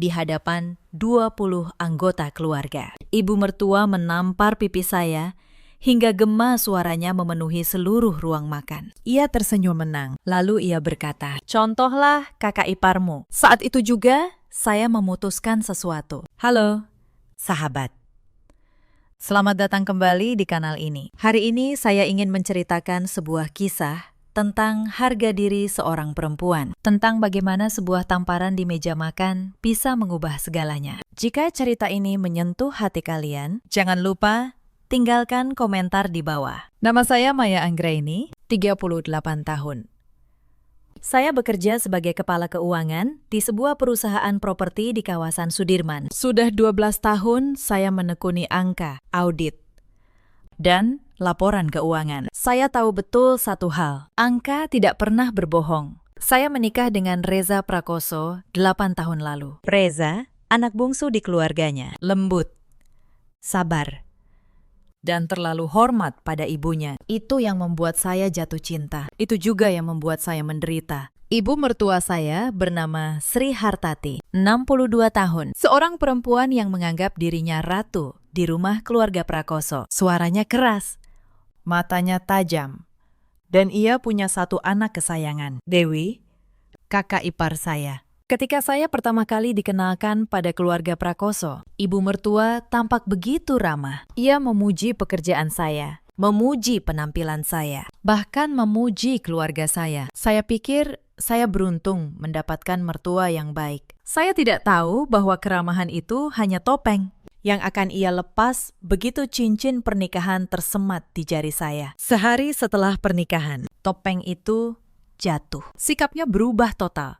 di hadapan 20 anggota keluarga. Ibu mertua menampar pipi saya hingga gema suaranya memenuhi seluruh ruang makan. Ia tersenyum menang, lalu ia berkata, "Contohlah kakak iparmu." Saat itu juga, saya memutuskan sesuatu. Halo, sahabat. Selamat datang kembali di kanal ini. Hari ini saya ingin menceritakan sebuah kisah tentang harga diri seorang perempuan, tentang bagaimana sebuah tamparan di meja makan bisa mengubah segalanya. Jika cerita ini menyentuh hati kalian, jangan lupa tinggalkan komentar di bawah. Nama saya Maya Anggraini, 38 tahun. Saya bekerja sebagai kepala keuangan di sebuah perusahaan properti di kawasan Sudirman. Sudah 12 tahun saya menekuni angka, audit, dan laporan keuangan. Saya tahu betul satu hal, angka tidak pernah berbohong. Saya menikah dengan Reza Prakoso 8 tahun lalu. Reza, anak bungsu di keluarganya, lembut, sabar, dan terlalu hormat pada ibunya. Itu yang membuat saya jatuh cinta. Itu juga yang membuat saya menderita. Ibu mertua saya bernama Sri Hartati, 62 tahun. Seorang perempuan yang menganggap dirinya ratu di rumah keluarga Prakoso. Suaranya keras, matanya tajam, dan ia punya satu anak kesayangan, Dewi, kakak ipar saya. Ketika saya pertama kali dikenalkan pada keluarga Prakoso, ibu mertua tampak begitu ramah. Ia memuji pekerjaan saya, memuji penampilan saya, bahkan memuji keluarga saya. Saya pikir saya beruntung mendapatkan mertua yang baik. Saya tidak tahu bahwa keramahan itu hanya topeng yang akan ia lepas begitu cincin pernikahan tersemat di jari saya. Sehari setelah pernikahan, topeng itu jatuh. Sikapnya berubah total.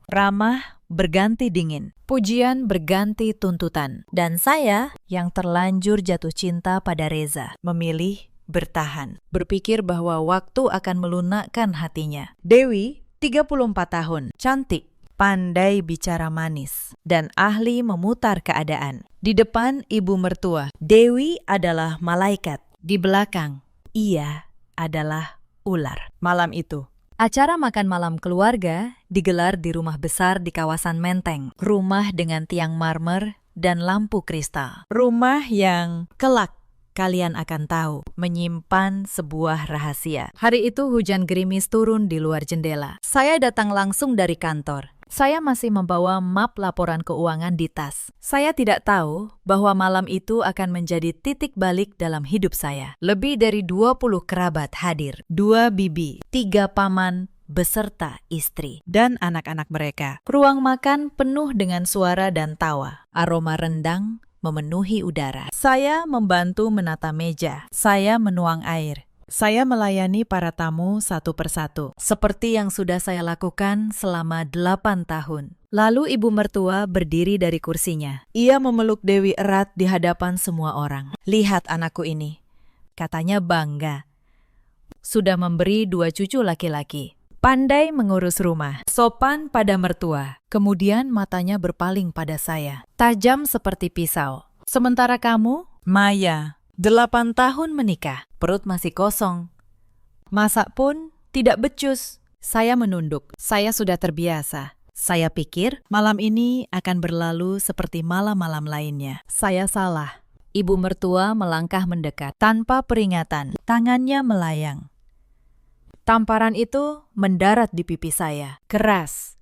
Ramah berganti dingin, pujian berganti tuntutan. Dan saya yang terlanjur jatuh cinta pada Reza, memilih bertahan, berpikir bahwa waktu akan melunakkan hatinya. Dewi, 34 tahun, cantik, pandai bicara manis, dan ahli memutar keadaan. Di depan ibu mertua, Dewi adalah malaikat. Di belakang, ia adalah ular. Malam itu, acara makan malam keluarga digelar di rumah besar di kawasan Menteng. Rumah dengan tiang marmer dan lampu kristal. Rumah yang kelak kalian akan tahu, menyimpan sebuah rahasia. Hari itu hujan gerimis turun di luar jendela. Saya datang langsung dari kantor. Saya masih membawa map laporan keuangan di tas. Saya tidak tahu bahwa malam itu akan menjadi titik balik dalam hidup saya. Lebih dari 20 kerabat hadir. 2 bibi, 3 paman, beserta istri dan anak-anak mereka. Ruang makan penuh dengan suara dan tawa. Aroma rendang memenuhi udara. Saya membantu menata meja. Saya menuang air. Saya melayani para tamu satu persatu, seperti yang sudah saya lakukan selama 8 tahun. Lalu ibu mertua berdiri dari kursinya. Ia memeluk Dewi erat di hadapan semua orang. "Lihat anakku ini," katanya bangga. "Sudah memberi 2 cucu laki-laki. Pandai mengurus rumah, sopan pada mertua." Kemudian matanya berpaling pada saya, tajam seperti pisau. "Sementara kamu, Maya, 8 tahun menikah, perut masih kosong. Masak pun tidak becus." Saya menunduk. Saya sudah terbiasa. Saya pikir malam ini akan berlalu seperti malam-malam lainnya. Saya salah. Ibu mertua melangkah mendekat. Tanpa peringatan, tangannya melayang. Tamparan itu mendarat di pipi saya. Keras,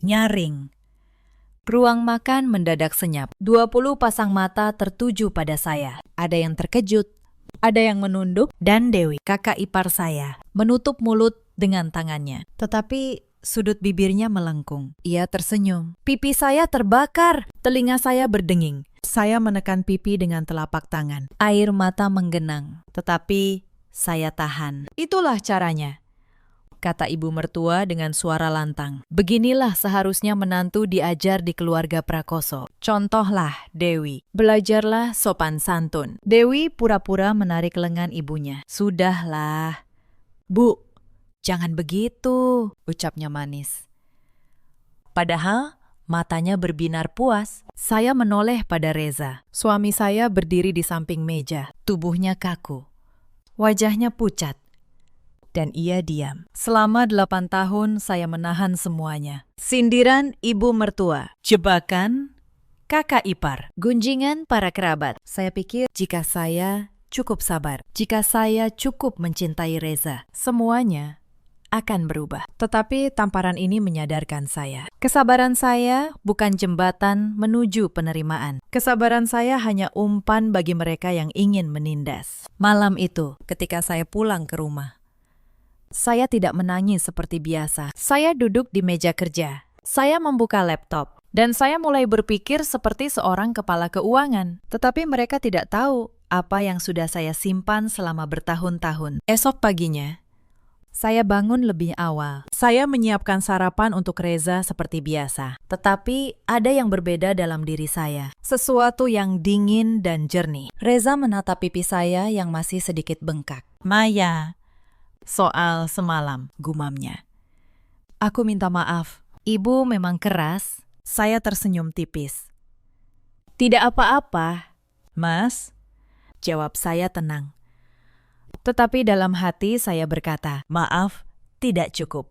nyaring. Ruang makan mendadak senyap. 20 pasang mata tertuju pada saya. Ada yang terkejut, ada yang menunduk, dan Dewi, kakak ipar saya, menutup mulut dengan tangannya. Tetapi sudut bibirnya melengkung. Ia tersenyum. Pipi saya terbakar, telinga saya berdenging. Saya menekan pipi dengan telapak tangan. Air mata menggenang, tetapi saya tahan. "Itulah caranya," kata ibu mertua dengan suara lantang. "Beginilah seharusnya menantu diajar di keluarga Prakoso. Contohlah Dewi. Belajarlah sopan santun." Dewi pura-pura menarik lengan ibunya. "Sudahlah, Bu, jangan begitu," ucapnya manis. Padahal matanya berbinar puas. Saya menoleh pada Reza. Suami saya berdiri di samping meja. Tubuhnya kaku, wajahnya pucat, dan ia diam. Selama 8 tahun saya menahan semuanya. Sindiran ibu mertua, jebakan kakak ipar, gunjingan para kerabat. Saya pikir jika saya cukup sabar, jika saya cukup mencintai Reza, semuanya akan berubah. Tetapi tamparan ini menyadarkan saya. Kesabaran saya bukan jembatan menuju penerimaan. Kesabaran saya hanya umpan bagi mereka yang ingin menindas. Malam itu, ketika saya pulang ke rumah, saya tidak menangis seperti biasa. Saya duduk di meja kerja. Saya membuka laptop. Dan saya mulai berpikir seperti seorang kepala keuangan. Tetapi mereka tidak tahu apa yang sudah saya simpan selama bertahun-tahun. Esok paginya, saya bangun lebih awal. Saya menyiapkan sarapan untuk Reza seperti biasa. Tetapi ada yang berbeda dalam diri saya. Sesuatu yang dingin dan jernih. Reza menatap pipi saya yang masih sedikit bengkak. "Maya, soal semalam," gumamnya. "Aku minta maaf. Ibu memang keras." Saya tersenyum tipis. "Tidak apa-apa, Mas," jawab saya tenang. Tetapi dalam hati saya berkata, "Maaf, tidak cukup."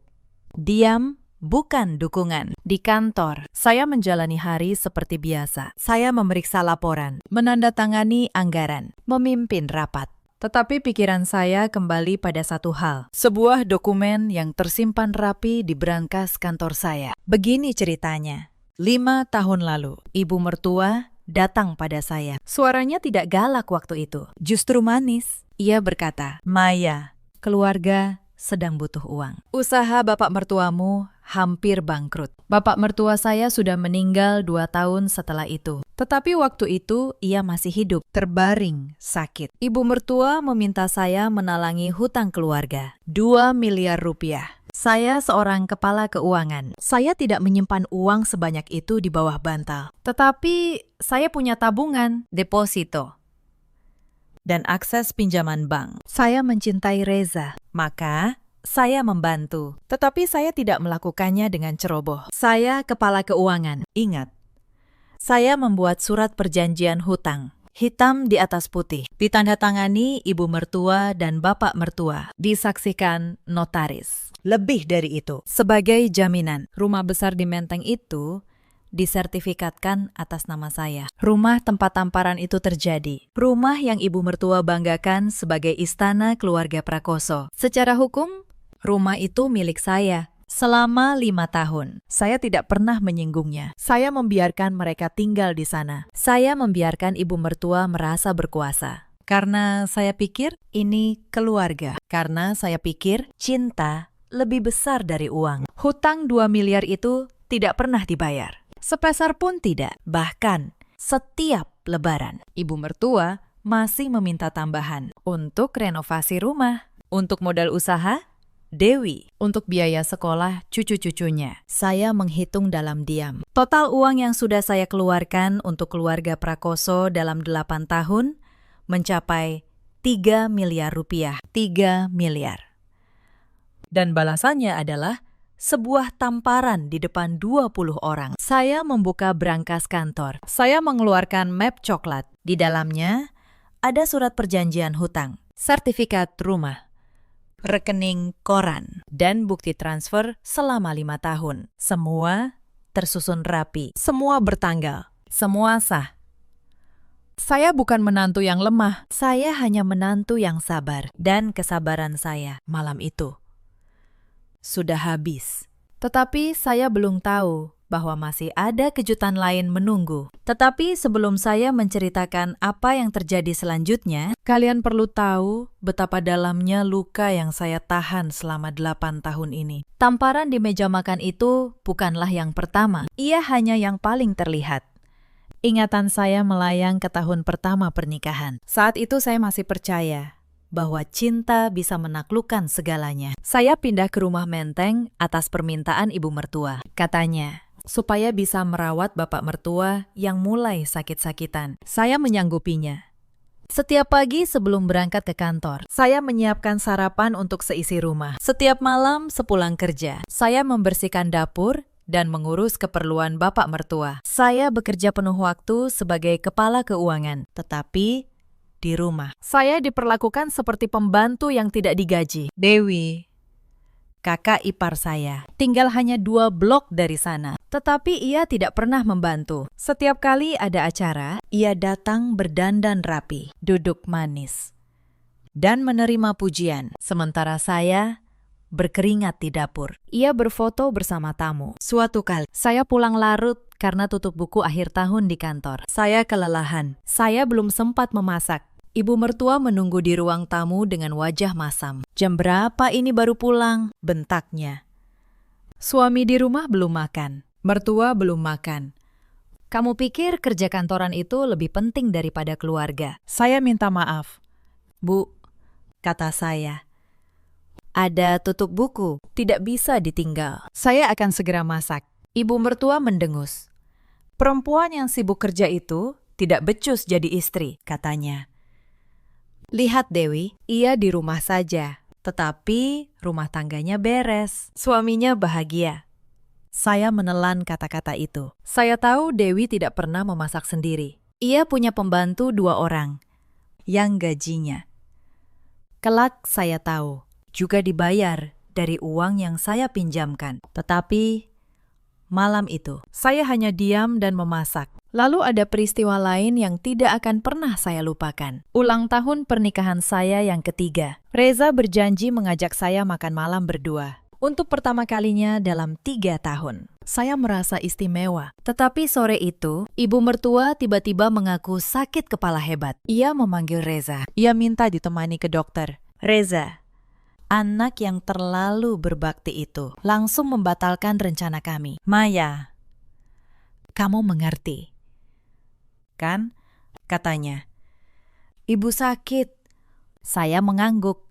Diam bukan dukungan. Di kantor, saya menjalani hari seperti biasa. Saya memeriksa laporan, menandatangani anggaran, memimpin rapat. Tetapi pikiran saya kembali pada satu hal. Sebuah dokumen yang tersimpan rapi di brankas kantor saya. Begini ceritanya. 5 tahun lalu, ibu mertua datang pada saya. Suaranya tidak galak waktu itu, justru manis. Ia berkata, "Maya, keluarga sedang butuh uang. Usaha bapak mertuamu hampir bangkrut. Bapak mertua saya sudah meninggal 2 tahun setelah itu. Tetapi waktu itu ia masih hidup, terbaring sakit. Ibu mertua meminta saya menalangi hutang keluarga, 2 miliar rupiah. Saya seorang kepala keuangan. Saya tidak menyimpan uang sebanyak itu di bawah bantal. Tetapi saya punya tabungan, deposito, dan akses pinjaman bank. Saya mencintai Reza, maka saya membantu. Tetapi saya tidak melakukannya dengan ceroboh. Saya kepala keuangan. Ingat, saya membuat surat perjanjian hutang, hitam di atas putih, ditandatangani ibu mertua dan bapak mertua, disaksikan notaris. Lebih dari itu, sebagai jaminan, rumah besar di Menteng itu disertifikatkan atas nama saya. Rumah tempat tamparan itu terjadi. Rumah yang ibu mertua banggakan sebagai istana keluarga Prakoso. Secara hukum, rumah itu milik saya. Selama 5 tahun, saya tidak pernah menyinggungnya. Saya membiarkan mereka tinggal di sana. Saya membiarkan ibu mertua merasa berkuasa. Karena saya pikir ini keluarga. Karena saya pikir cinta lebih besar dari uang. Hutang 2 miliar itu tidak pernah dibayar. Sepeser pun tidak. Bahkan setiap lebaran, ibu mertua masih meminta tambahan untuk renovasi rumah, untuk modal usaha Dewi, untuk biaya sekolah cucu-cucunya. Saya menghitung dalam diam. Total uang yang sudah saya keluarkan untuk keluarga Prakoso dalam 8 tahun mencapai 3 miliar rupiah. 3 miliar. Dan balasannya adalah sebuah tamparan di depan 20 orang. Saya membuka brankas kantor. Saya mengeluarkan map coklat. Di dalamnya ada surat perjanjian hutang, sertifikat rumah, rekening koran, dan bukti transfer selama 5 tahun. Semua tersusun rapi, semua bertanggal, semua sah. Saya bukan menantu yang lemah, saya hanya menantu yang sabar. Dan kesabaran saya malam itu sudah habis. Tetapi saya belum tahu bahwa masih ada kejutan lain menunggu. Tetapi sebelum saya menceritakan apa yang terjadi selanjutnya, kalian perlu tahu betapa dalamnya luka yang saya tahan selama 8 tahun ini. Tamparan di meja makan itu bukanlah yang pertama. Ia hanya yang paling terlihat. Ingatan saya melayang ke tahun pertama pernikahan. Saat itu saya masih percaya bahwa cinta bisa menaklukkan segalanya. Saya pindah ke rumah Menteng atas permintaan ibu mertua. Katanya, supaya bisa merawat bapak mertua yang mulai sakit-sakitan. Saya menyanggupinya. Setiap pagi sebelum berangkat ke kantor, saya menyiapkan sarapan untuk seisi rumah. Setiap malam sepulang kerja, saya membersihkan dapur dan mengurus keperluan bapak mertua. Saya bekerja penuh waktu sebagai kepala keuangan, tetapi di rumah. Saya diperlakukan seperti pembantu yang tidak digaji. Dewi, kakak ipar saya, tinggal hanya 2 blok dari sana. Tetapi ia tidak pernah membantu. Setiap kali ada acara, ia datang berdandan rapi, duduk manis, dan menerima pujian. Sementara saya berkeringat di dapur. Ia berfoto bersama tamu. Suatu kali, saya pulang larut karena tutup buku akhir tahun di kantor. Saya kelelahan. Saya belum sempat memasak. Ibu mertua menunggu di ruang tamu dengan wajah masam. "Jam berapa ini baru pulang?" bentaknya. Suami di rumah belum makan. Mertua belum makan. "Kamu pikir kerja kantoran itu lebih penting daripada keluarga?" Saya minta maaf. "Bu," kata saya, "ada tutup buku, tidak bisa ditinggal. Saya akan segera masak." Ibu mertua mendengus. "Perempuan yang sibuk kerja itu tidak becus jadi istri," katanya. "Lihat Dewi, ia di rumah saja, tetapi rumah tangganya beres. Suaminya bahagia." Saya menelan kata-kata itu. Saya tahu Dewi tidak pernah memasak sendiri. Ia punya pembantu 2 orang, yang gajinya, kelak saya tahu, juga dibayar dari uang yang saya pinjamkan. Tetapi malam itu, saya hanya diam dan memasak. Lalu ada peristiwa lain yang tidak akan pernah saya lupakan. Ulang tahun pernikahan saya yang ketiga. Reza berjanji mengajak saya makan malam berdua. Untuk pertama kalinya dalam 3 tahun. Saya merasa istimewa. Tetapi sore itu, ibu mertua tiba-tiba mengaku sakit kepala hebat. Ia memanggil Reza. Ia minta ditemani ke dokter. Reza, anak yang terlalu berbakti itu, langsung membatalkan rencana kami. "Maya, kamu mengerti, kan?" katanya. "Ibu sakit." Saya mengangguk.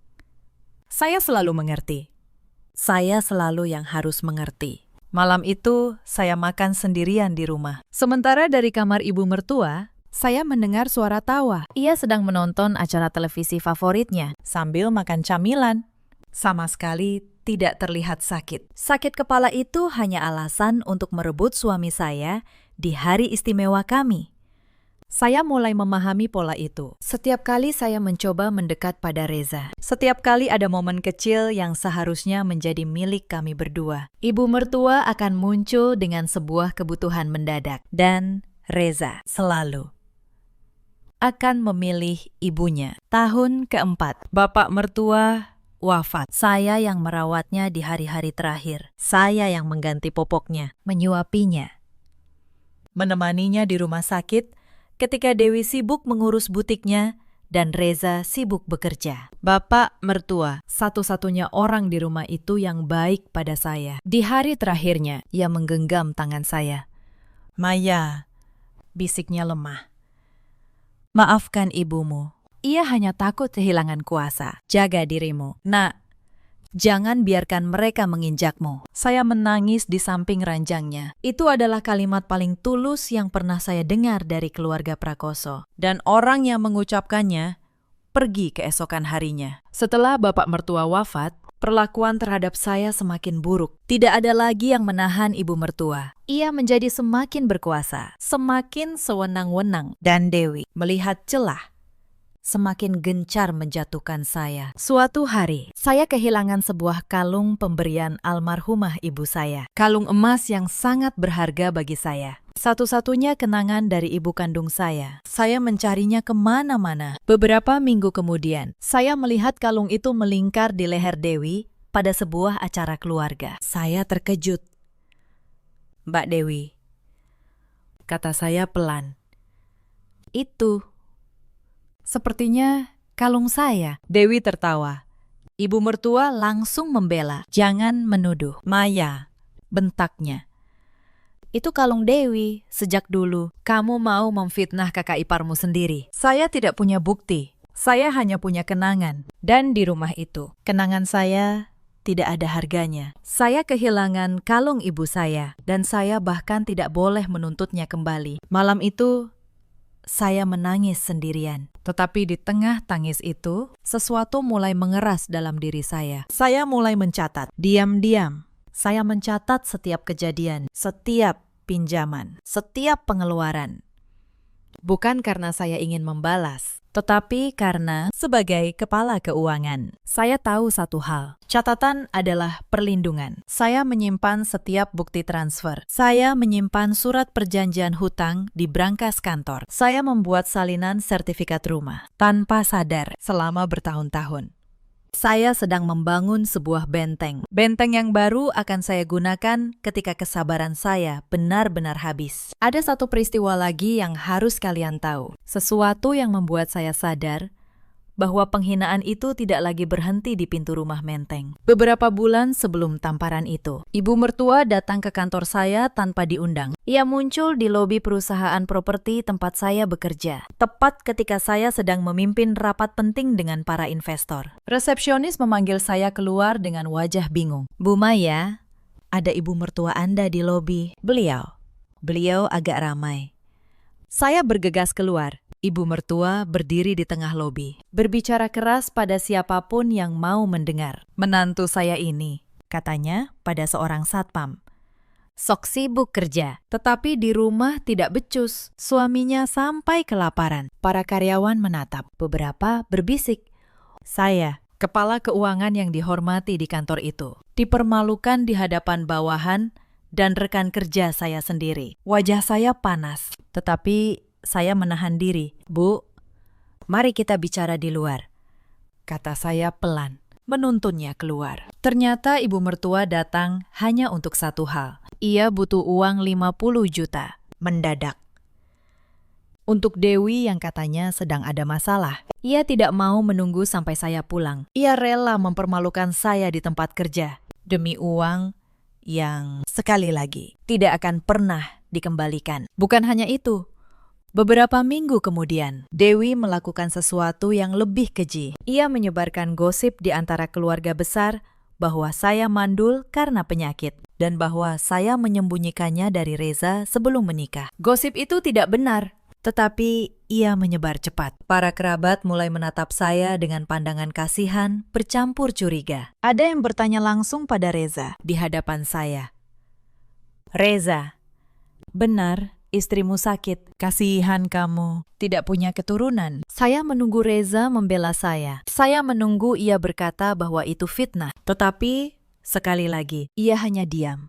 Saya selalu mengerti. Saya selalu yang harus mengerti. Malam itu, saya makan sendirian di rumah. Sementara dari kamar ibu mertua, saya mendengar suara tawa. Ia sedang menonton acara televisi favoritnya sambil makan camilan. Sama sekali tidak terlihat sakit. Sakit kepala itu hanya alasan untuk merebut suami saya di hari istimewa kami. Saya mulai memahami pola itu. Setiap kali saya mencoba mendekat pada Reza, setiap kali ada momen kecil yang seharusnya menjadi milik kami berdua, ibu mertua akan muncul dengan sebuah kebutuhan mendadak. Dan Reza selalu akan memilih ibunya. Tahun keempat, bapak mertua wafat. Saya yang merawatnya di hari-hari terakhir. Saya yang mengganti popoknya, menyuapinya, menemaninya di rumah sakit ketika Dewi sibuk mengurus butiknya dan Reza sibuk bekerja. Bapak mertua, satu-satunya orang di rumah itu yang baik pada saya. Di hari terakhirnya, ia menggenggam tangan saya. "Maya," bisiknya lemah, "maafkan ibumu. Ia hanya takut kehilangan kuasa. Jaga dirimu. Nak, jangan biarkan mereka menginjakmu." Saya menangis di samping ranjangnya. Itu adalah kalimat paling tulus yang pernah saya dengar dari keluarga Prakoso. Dan orang yang mengucapkannya pergi keesokan harinya. Setelah bapak mertua wafat, perlakuan terhadap saya semakin buruk. Tidak ada lagi yang menahan ibu mertua. Ia menjadi semakin berkuasa, semakin sewenang-wenang. Dan Dewi melihat celah, semakin gencar menjatuhkan saya. Suatu hari, saya kehilangan sebuah kalung pemberian almarhumah ibu saya. Kalung emas yang sangat berharga bagi saya. Satu-satunya kenangan dari ibu kandung saya. Saya mencarinya kemana-mana. Beberapa minggu kemudian, saya melihat kalung itu melingkar di leher Dewi pada sebuah acara keluarga. Saya terkejut. "Mbak Dewi," kata saya pelan. "Itu sepertinya kalung saya." Dewi tertawa. Ibu mertua langsung membela. "Jangan menuduh, Maya," bentaknya. "Itu kalung Dewi sejak dulu. Kamu mau memfitnah kakak iparmu sendiri." Saya tidak punya bukti. Saya hanya punya kenangan. Dan di rumah itu, kenangan saya tidak ada harganya. Saya kehilangan kalung ibu saya, dan saya bahkan tidak boleh menuntutnya kembali. Malam itu, saya menangis sendirian. Tetapi di tengah tangis itu, sesuatu mulai mengeras dalam diri saya. Saya mulai mencatat. Diam-diam, saya mencatat setiap kejadian, setiap pinjaman, setiap pengeluaran. Bukan karena saya ingin membalas, tetapi karena sebagai kepala keuangan, saya tahu satu hal. Catatan adalah perlindungan. Saya menyimpan setiap bukti transfer. Saya menyimpan surat perjanjian hutang di brankas kantor. Saya membuat salinan sertifikat rumah tanpa sadar selama bertahun-tahun. Saya sedang membangun sebuah benteng. Benteng yang baru akan saya gunakan ketika kesabaran saya benar-benar habis. Ada satu peristiwa lagi yang harus kalian tahu. Sesuatu yang membuat saya sadar bahwa penghinaan itu tidak lagi berhenti di pintu rumah Menteng. Beberapa bulan sebelum tamparan itu, ibu mertua datang ke kantor saya tanpa diundang. Ia muncul di lobi perusahaan properti tempat saya bekerja, tepat ketika saya sedang memimpin rapat penting dengan para investor. Resepsionis memanggil saya keluar dengan wajah bingung. "Bu Maya, ada ibu mertua Anda di lobi." Beliau agak ramai. Saya bergegas keluar. Ibu mertua berdiri di tengah lobi, berbicara keras pada siapapun yang mau mendengar. "Menantu saya ini," katanya pada seorang satpam, "sok sibuk kerja, tetapi di rumah tidak becus. Suaminya sampai kelaparan." Para karyawan menatap, beberapa berbisik. Saya, kepala keuangan yang dihormati di kantor itu, dipermalukan di hadapan bawahan dan rekan kerja saya sendiri. Wajah saya panas, tetapi saya menahan diri. "Bu, mari kita bicara di luar," kata saya pelan, menuntunnya keluar. Ternyata ibu mertua datang hanya untuk satu hal. Ia butuh uang 50 juta, mendadak. Untuk Dewi yang katanya sedang ada masalah. Ia tidak mau menunggu sampai saya pulang. Ia rela mempermalukan saya di tempat kerja demi uang yang, sekali lagi, tidak akan pernah dikembalikan. Bukan hanya itu. Beberapa minggu kemudian, Dewi melakukan sesuatu yang lebih keji. Ia menyebarkan gosip di antara keluarga besar bahwa saya mandul karena penyakit dan bahwa saya menyembunyikannya dari Reza sebelum menikah. Gosip itu tidak benar, tetapi ia menyebar cepat. Para kerabat mulai menatap saya dengan pandangan kasihan bercampur curiga. Ada yang bertanya langsung pada Reza di hadapan saya. "Reza, benar istrimu sakit, kasihan kamu, tidak punya keturunan?" Saya menunggu Reza membela saya. Saya menunggu ia berkata bahwa itu fitnah. Tetapi, sekali lagi, ia hanya diam.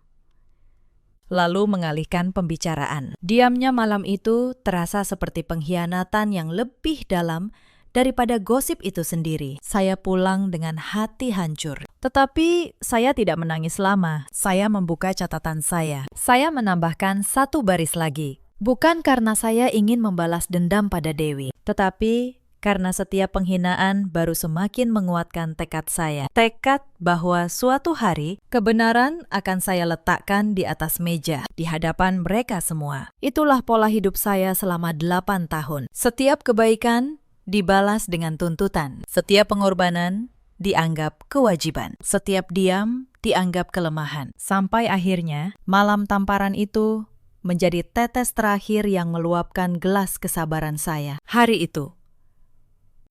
Lalu mengalihkan pembicaraan. Diamnya malam itu terasa seperti pengkhianatan yang lebih dalam daripada gosip itu sendiri. Saya pulang dengan hati hancur. Tetapi saya tidak menangis lama. Saya membuka catatan saya. Saya menambahkan satu baris lagi. Bukan karena saya ingin membalas dendam pada Dewi, tetapi karena setiap penghinaan baru semakin menguatkan tekad saya. Tekad bahwa suatu hari kebenaran akan saya letakkan di atas meja, di hadapan mereka semua. Itulah pola hidup saya selama 8 tahun. Setiap kebaikan dibalas dengan tuntutan. Setiap pengorbanan dianggap kewajiban. Setiap diam dianggap kelemahan. Sampai akhirnya, malam tamparan itu menjadi tetes terakhir yang meluapkan gelas kesabaran saya. Hari itu,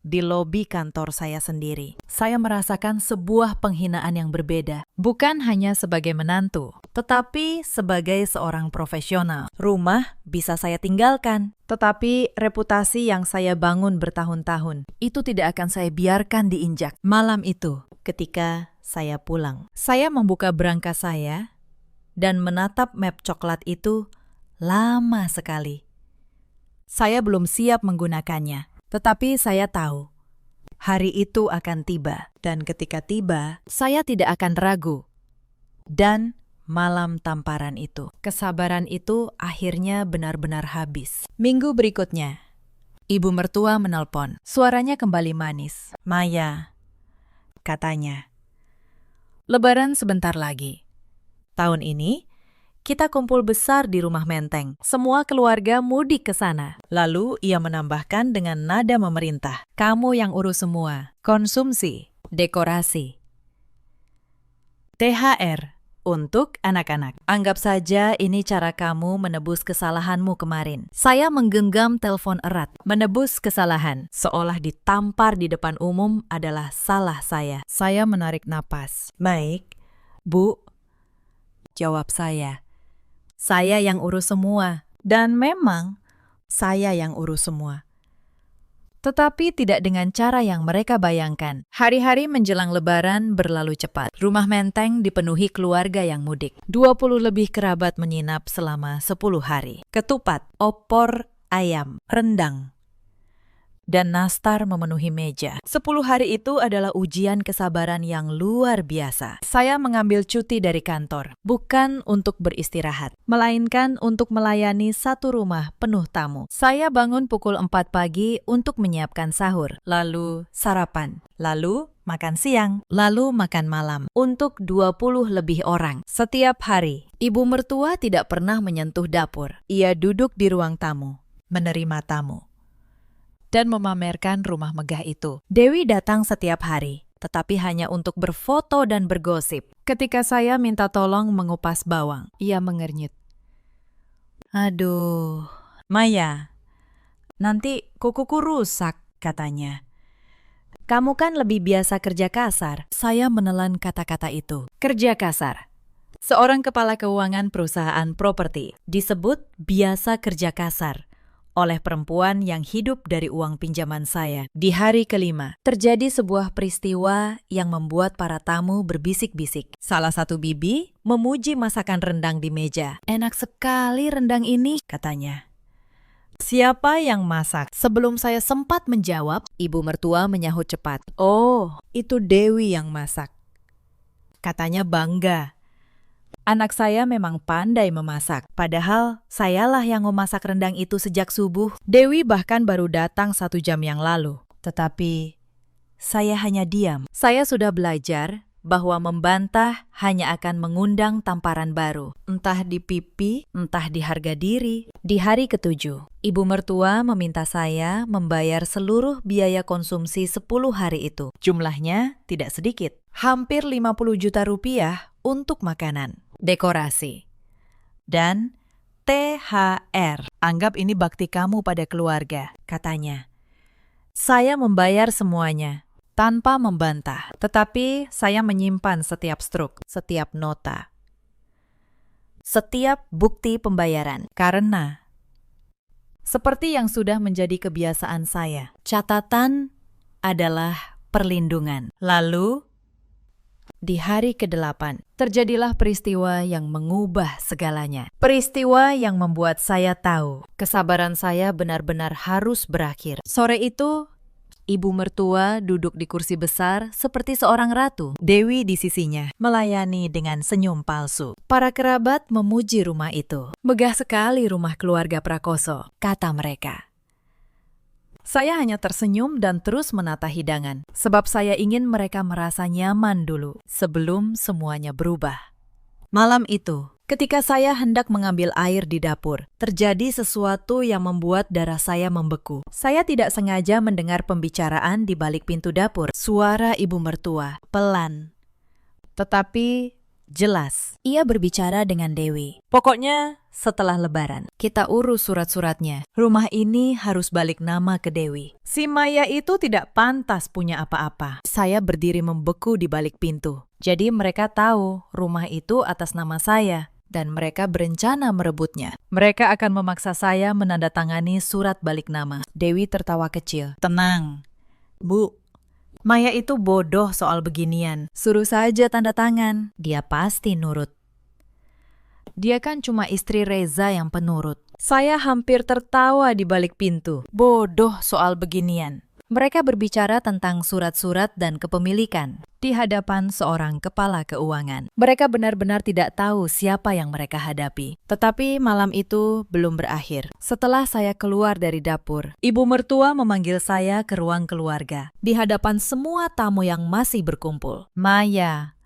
di lobi kantor saya sendiri, saya merasakan sebuah penghinaan yang berbeda. Bukan hanya sebagai menantu, tetapi sebagai seorang profesional. Rumah bisa saya tinggalkan, tetapi reputasi yang saya bangun bertahun-tahun, itu tidak akan saya biarkan diinjak. Malam itu, ketika saya pulang, saya membuka brankas saya dan menatap map coklat itu lama sekali. Saya belum siap menggunakannya. Tetapi saya tahu, hari itu akan tiba. Dan ketika tiba, saya tidak akan ragu. Dan malam tamparan itu, kesabaran itu akhirnya benar-benar habis. Minggu berikutnya, ibu mertua menelpon. Suaranya kembali manis. "Maya," katanya, "Lebaran sebentar lagi. Tahun ini, kita kumpul besar di rumah Menteng. Semua keluarga mudik ke sana." Lalu ia menambahkan dengan nada memerintah, "Kamu yang urus semua. Konsumsi, dekorasi, THR untuk anak-anak. Anggap saja ini cara kamu menebus kesalahanmu kemarin." Saya menggenggam telepon erat. Menebus kesalahan, seolah ditampar di depan umum adalah salah saya. Saya menarik napas. "Baik, Bu," jawab saya. "Saya yang urus semua." Dan memang, Saya yang urus semua. Tetapi tidak dengan cara yang mereka bayangkan. Hari-hari menjelang Lebaran berlalu cepat. Rumah Menteng dipenuhi keluarga yang mudik. 20 lebih kerabat menginap selama 10 hari. Ketupat, opor, ayam, rendang, dan nastar memenuhi meja. 10 hari itu adalah ujian kesabaran yang luar biasa. Saya mengambil cuti dari kantor, bukan untuk beristirahat, melainkan untuk melayani satu rumah penuh tamu. Saya bangun pukul 4 pagi untuk menyiapkan sahur, lalu sarapan, lalu makan siang, lalu makan malam untuk 20 lebih orang. Setiap hari, ibu mertua tidak pernah menyentuh dapur. Ia duduk di ruang tamu, menerima tamu, dan memamerkan rumah megah itu. Dewi datang setiap hari, tetapi hanya untuk berfoto dan bergosip. Ketika saya minta tolong mengupas bawang, ia mengernyit. "Aduh, Maya, nanti kukuku rusak," katanya. "Kamu kan lebih biasa kerja kasar." Saya menelan kata-kata itu. Kerja kasar. Seorang kepala keuangan perusahaan properti disebut biasa kerja kasar oleh perempuan yang hidup dari uang pinjaman saya. Di hari kelima, terjadi sebuah peristiwa yang membuat para tamu berbisik-bisik. Salah satu bibi memuji masakan rendang di meja. "Enak sekali rendang ini," katanya. "Siapa yang masak?" Sebelum saya sempat menjawab, ibu mertua menyahut cepat. "Oh, itu Dewi yang masak," katanya bangga. Anak saya memang pandai memasak, padahal sayalah yang memasak rendang itu sejak subuh. Dewi bahkan baru datang 1 jam yang lalu. Tetapi saya hanya diam. Saya sudah belajar bahwa membantah hanya akan mengundang tamparan baru. Entah di pipi, entah di harga diri. Di hari ke-7, ibu mertua meminta saya membayar seluruh biaya konsumsi 10 hari itu. Jumlahnya tidak sedikit. Hampir 50 juta rupiah untuk makanan, dekorasi, dan THR. "Anggap ini bakti kamu pada keluarga," katanya. Saya membayar semuanya tanpa membantah, tetapi saya menyimpan setiap struk, setiap nota, setiap bukti pembayaran, karena seperti yang sudah menjadi kebiasaan saya, catatan adalah perlindungan. Lalu di hari ke-8, terjadilah peristiwa yang mengubah segalanya. Peristiwa yang membuat saya tahu kesabaran saya benar-benar harus berakhir. Sore itu, ibu mertua duduk di kursi besar seperti seorang ratu. Dewi di sisinya, melayani dengan senyum palsu. Para kerabat memuji rumah itu. "Megah sekali rumah keluarga Prakoso," kata mereka. Saya hanya tersenyum dan terus menata hidangan, sebab saya ingin mereka merasa nyaman dulu, sebelum semuanya berubah. Malam itu, ketika saya hendak mengambil air di dapur, terjadi sesuatu yang membuat darah saya membeku. Saya tidak sengaja mendengar pembicaraan di balik pintu dapur. Suara ibu mertua, pelan, tetapi jelas. Ia berbicara dengan Dewi. "Pokoknya setelah Lebaran, kita urus surat-suratnya. Rumah ini harus balik nama ke Dewi. Si Maya itu tidak pantas punya apa-apa." Saya berdiri membeku di balik pintu. Jadi mereka tahu rumah itu atas nama saya, dan mereka berencana merebutnya. Mereka akan memaksa saya menandatangani surat balik nama. Dewi tertawa kecil. "Tenang, Bu. Maya itu bodoh soal beginian. Suruh saja tanda tangan. Dia pasti nurut. Dia kan cuma istri Reza yang penurut." Saya hampir tertawa di balik pintu. Bodoh soal beginian. Mereka berbicara tentang surat-surat dan kepemilikan di hadapan seorang kepala keuangan. Mereka benar-benar tidak tahu siapa yang mereka hadapi. Tetapi malam itu belum berakhir. Setelah saya keluar dari dapur, ibu mertua memanggil saya ke ruang keluarga di hadapan semua tamu yang masih berkumpul. "Maya,"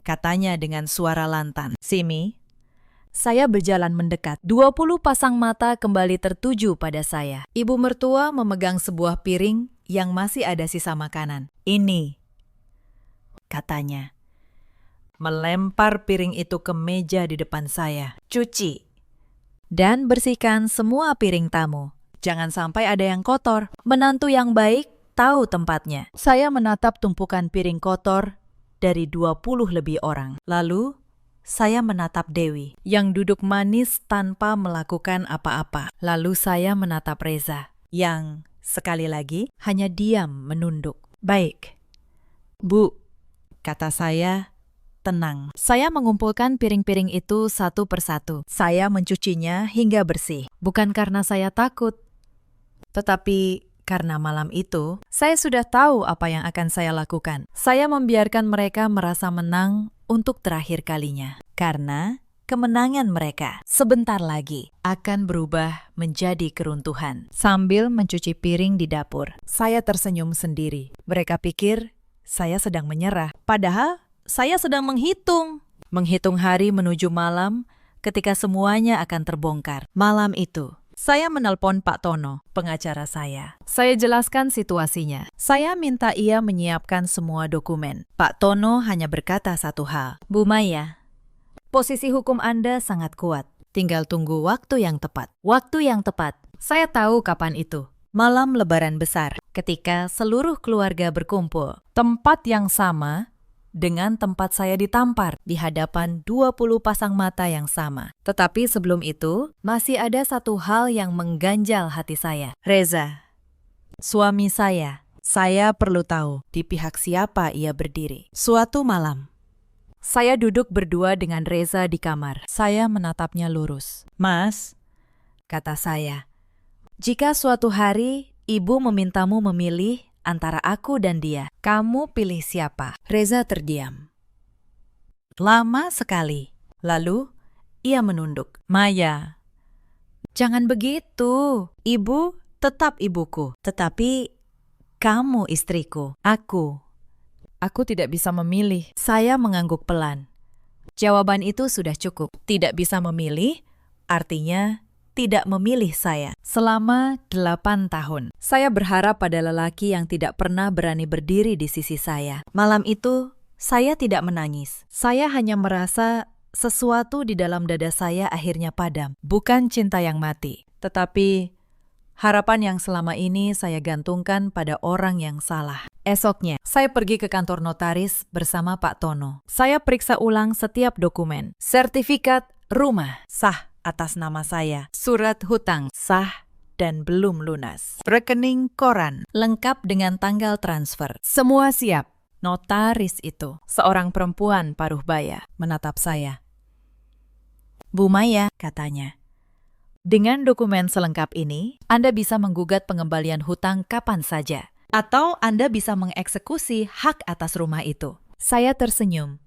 katanya dengan suara lantan. "Simi." Saya berjalan mendekat. 20 pasang mata kembali tertuju pada saya. Ibu mertua memegang sebuah piring yang masih ada sisa makanan. "Ini," katanya. Melempar piring itu ke meja di depan saya. "Cuci dan bersihkan semua piring tamu. Jangan sampai ada yang kotor. Menantu yang baik tahu tempatnya." Saya menatap tumpukan piring kotor dari 20 lebih orang. Lalu saya menatap Dewi yang duduk manis tanpa melakukan apa-apa. Lalu saya menatap Reza yang sekali lagi hanya diam menunduk. Baik, Bu, kata saya tenang. Saya mengumpulkan piring-piring itu satu persatu. Saya mencucinya hingga bersih. Bukan karena saya takut, tetapi karena malam itu saya sudah tahu apa yang akan saya lakukan. Saya membiarkan mereka merasa menang untuk terakhir kalinya. Karena kemenangan mereka sebentar lagi akan berubah menjadi keruntuhan. Sambil mencuci piring di dapur, saya tersenyum sendiri. Mereka pikir saya sedang menyerah. Padahal saya sedang menghitung hari menuju malam ketika semuanya akan terbongkar. Malam itu, saya menelpon Pak Tono, pengacara saya. Saya jelaskan situasinya. Saya minta ia menyiapkan semua dokumen. Pak Tono hanya berkata satu hal. Bu Maya, posisi hukum Anda sangat kuat. Tinggal tunggu waktu yang tepat. Waktu yang tepat. Saya tahu kapan itu. Malam Lebaran besar, ketika seluruh keluarga berkumpul. Tempat yang sama dengan tempat saya ditampar di hadapan 20 pasang mata yang sama. Tetapi sebelum itu, masih ada satu hal yang mengganjal hati saya. Reza, suami saya perlu tahu di pihak siapa ia berdiri. Suatu malam, saya duduk berdua dengan Reza di kamar. Saya menatapnya lurus. Mas, kata saya, jika suatu hari ibu memintamu memilih antara aku dan dia, kamu pilih siapa? Reza terdiam. Lama sekali. Lalu, ia menunduk. Maya, jangan begitu. Ibu tetap ibuku. Tetapi, kamu istriku. Aku tidak bisa memilih. Saya mengangguk pelan. Jawaban itu sudah cukup. Tidak bisa memilih, artinya tidak memilih saya. Selama 8 tahun, saya berharap pada lelaki yang tidak pernah berani berdiri di sisi saya. Malam itu, saya tidak menangis. Saya hanya merasa sesuatu di dalam dada saya akhirnya padam. Bukan cinta yang mati, tetapi harapan yang selama ini saya gantungkan pada orang yang salah. Esoknya, saya pergi ke kantor notaris bersama Pak Tono. Saya periksa ulang setiap dokumen. Sertifikat rumah sah atas nama saya, surat hutang sah dan belum lunas, rekening koran lengkap dengan tanggal transfer, semua siap. Notaris itu, seorang perempuan paruh baya, menatap saya. Bu Maya, katanya, dengan dokumen selengkap ini, Anda bisa menggugat pengembalian hutang kapan saja, atau Anda bisa mengeksekusi hak atas rumah itu. Saya tersenyum.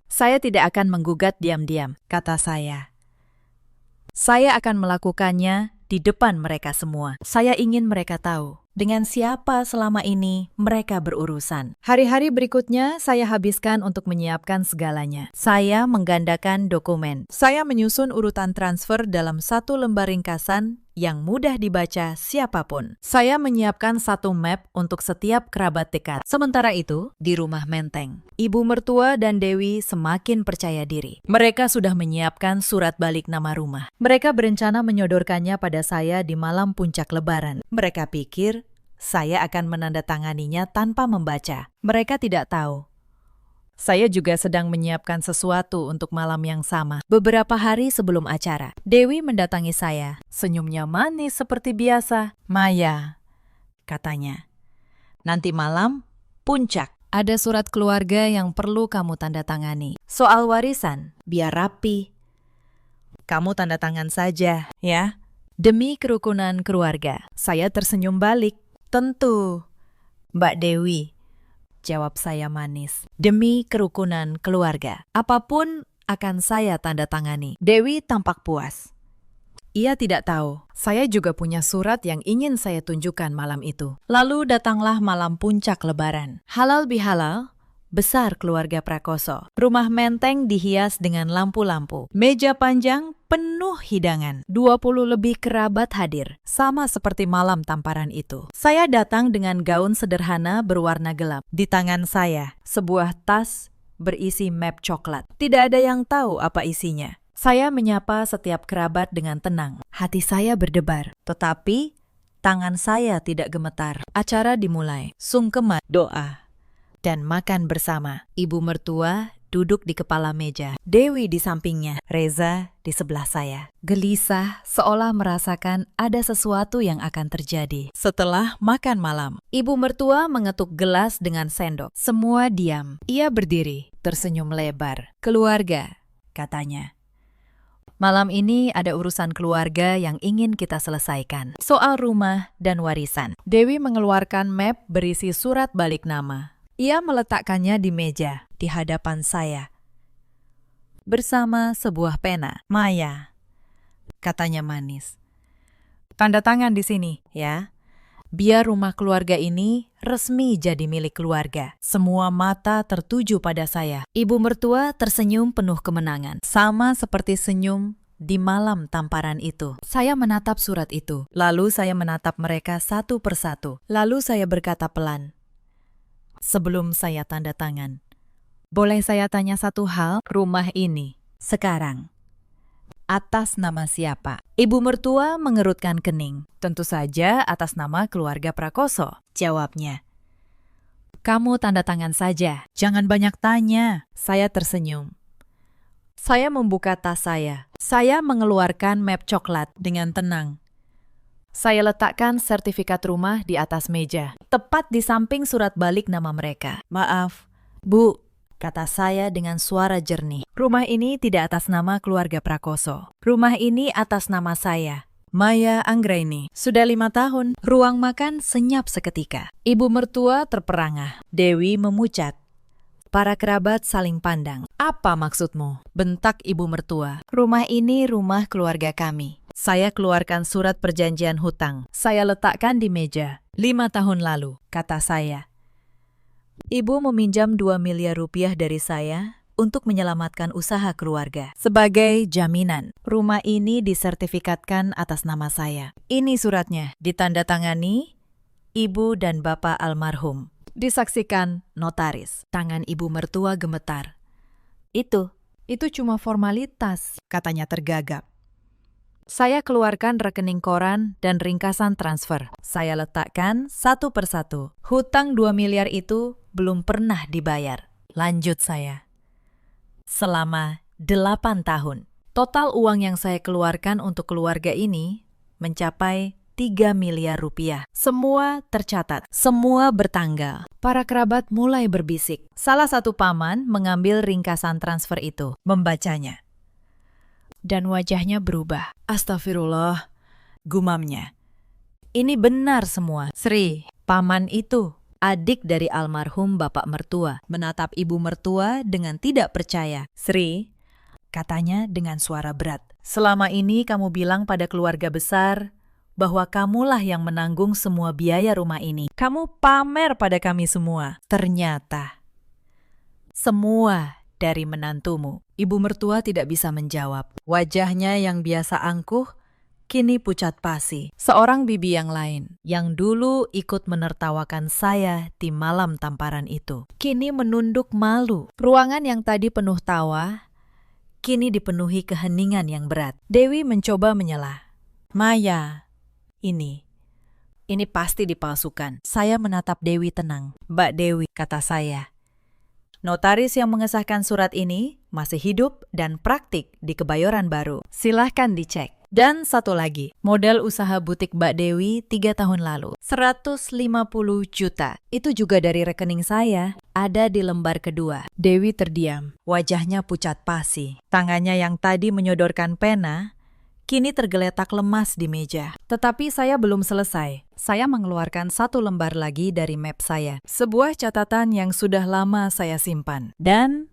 Saya tidak akan menggugat diam-diam, kata saya. Saya akan melakukannya di depan mereka semua. Saya ingin mereka tahu dengan siapa selama ini mereka berurusan. Hari-hari berikutnya saya habiskan untuk menyiapkan segalanya. Saya menggandakan dokumen. Saya menyusun urutan transfer dalam satu lembar ringkasan yang mudah dibaca siapapun. Saya menyiapkan satu map untuk setiap kerabat dekat. Sementara itu, di rumah Menteng, Ibu mertua dan Dewi semakin percaya diri. Mereka sudah menyiapkan surat balik nama rumah. Mereka berencana menyodorkannya pada saya di malam puncak Lebaran. Mereka pikir saya akan menandatanganinya tanpa membaca. Mereka tidak tahu. Saya juga sedang menyiapkan sesuatu untuk malam yang sama. Beberapa hari sebelum acara, Dewi mendatangi saya. Senyumnya manis seperti biasa. Maya, katanya, nanti malam puncak. Ada surat keluarga yang perlu kamu tanda tangani. Soal warisan, biar rapi. Kamu tanda tangan saja, ya. Demi kerukunan keluarga. Saya tersenyum balik. Tentu, Mbak Dewi, jawab saya manis. Demi kerukunan keluarga, apapun akan saya tanda tangani. Dewi tampak puas. Ia tidak tahu, saya juga punya surat yang ingin saya tunjukkan malam itu. Lalu datanglah malam puncak Lebaran. Halal bihalal, besar keluarga Prakoso. Rumah Menteng dihias dengan lampu-lampu. Meja panjang penuh hidangan. 20 lebih kerabat hadir, sama seperti malam tamparan itu. Saya datang dengan gaun sederhana berwarna gelap. Di tangan saya, sebuah tas berisi map coklat. Tidak ada yang tahu apa isinya. Saya menyapa setiap kerabat dengan tenang. Hati saya berdebar, tetapi tangan saya tidak gemetar. Acara dimulai. Sungkeman, doa, dan makan bersama. Ibu mertua duduk di kepala meja. Dewi di sampingnya, Reza di sebelah saya. Gelisah, seolah merasakan ada sesuatu yang akan terjadi. Setelah makan malam, ibu mertua mengetuk gelas dengan sendok. Semua diam. Ia berdiri, tersenyum lebar. "Keluarga," katanya. "Malam ini ada urusan keluarga yang ingin kita selesaikan. Soal rumah dan warisan." Dewi mengeluarkan map berisi surat balik nama. Ia meletakkannya di meja, di hadapan saya. Bersama sebuah pena. "Maya," katanya manis. "Tanda tangan di sini, ya. Biar rumah keluarga ini resmi jadi milik keluarga." Semua mata tertuju pada saya. Ibu mertua tersenyum penuh kemenangan. Sama seperti senyum di malam tamparan itu. Saya menatap surat itu. Lalu saya menatap mereka satu persatu. Lalu saya berkata pelan, sebelum saya tanda tangan, "Boleh saya tanya satu hal? Rumah ini, sekarang, atas nama siapa?" Ibu mertua mengerutkan kening. "Tentu saja atas nama keluarga Prakoso," jawabnya. "Kamu tanda tangan saja, jangan banyak tanya." Saya tersenyum. Saya membuka tas saya. Saya mengeluarkan map coklat dengan tenang. Saya letakkan sertifikat rumah di atas meja, tepat di samping surat balik nama mereka. "Maaf, Bu," kata saya dengan suara jernih. "Rumah ini tidak atas nama keluarga Prakoso. Rumah ini atas nama saya, Maya Anggraini. Sudah 5 tahun. Ruang makan senyap seketika. Ibu mertua terperangah. Dewi memucat. Para kerabat saling pandang. "Apa maksudmu?" bentak ibu mertua. "Rumah ini rumah keluarga kami." Saya keluarkan surat perjanjian hutang. Saya letakkan di meja. 5 tahun lalu, kata saya. Ibu meminjam 2 miliar rupiah dari saya untuk menyelamatkan usaha keluarga. Sebagai jaminan, rumah ini disertifikatkan atas nama saya. Ini suratnya, ditandatangani Ibu dan Bapak almarhum. Disaksikan notaris. Tangan ibu mertua gemetar. Itu cuma formalitas," katanya tergagap. Saya keluarkan rekening koran dan ringkasan transfer. Saya letakkan satu persatu. Hutang 2 miliar itu belum pernah dibayar. Lanjut saya. Selama 8 tahun. Total uang yang saya keluarkan untuk keluarga ini mencapai 3 miliar rupiah. Semua tercatat, semua bertanggal. Para kerabat mulai berbisik. Salah satu paman mengambil ringkasan transfer itu, membacanya. Dan wajahnya berubah. "Astagfirullah," gumamnya. "Ini benar semua." Sri, paman itu, adik dari almarhum bapak mertua, menatap ibu mertua dengan tidak percaya. "Sri," katanya dengan suara berat, "selama ini kamu bilang pada keluarga besar bahwa kamulah yang menanggung semua biaya rumah ini. Kamu pamer pada kami semua. Ternyata semua dari menantumu." Ibu mertua tidak bisa menjawab. Wajahnya yang biasa angkuh, kini pucat pasi. Seorang bibi yang lain, yang dulu ikut menertawakan saya di malam tamparan itu, kini menunduk malu. Ruangan yang tadi penuh tawa, kini dipenuhi keheningan yang berat. Dewi mencoba menyelah. "Maya, ini pasti dipalsukan." Saya menatap Dewi tenang. "Mbak Dewi," kata saya, "notaris yang mengesahkan surat ini masih hidup dan praktik di Kebayoran Baru. Silahkan dicek. Dan satu lagi, modal usaha butik Mbak Dewi 3 tahun lalu. 150 juta. Itu juga dari rekening saya. Ada di lembar kedua." Dewi terdiam. Wajahnya pucat pasi. Tangannya yang tadi menyodorkan pena, kini tergeletak lemas di meja. Tetapi saya belum selesai. Saya mengeluarkan satu lembar lagi dari map saya. Sebuah catatan yang sudah lama saya simpan. Dan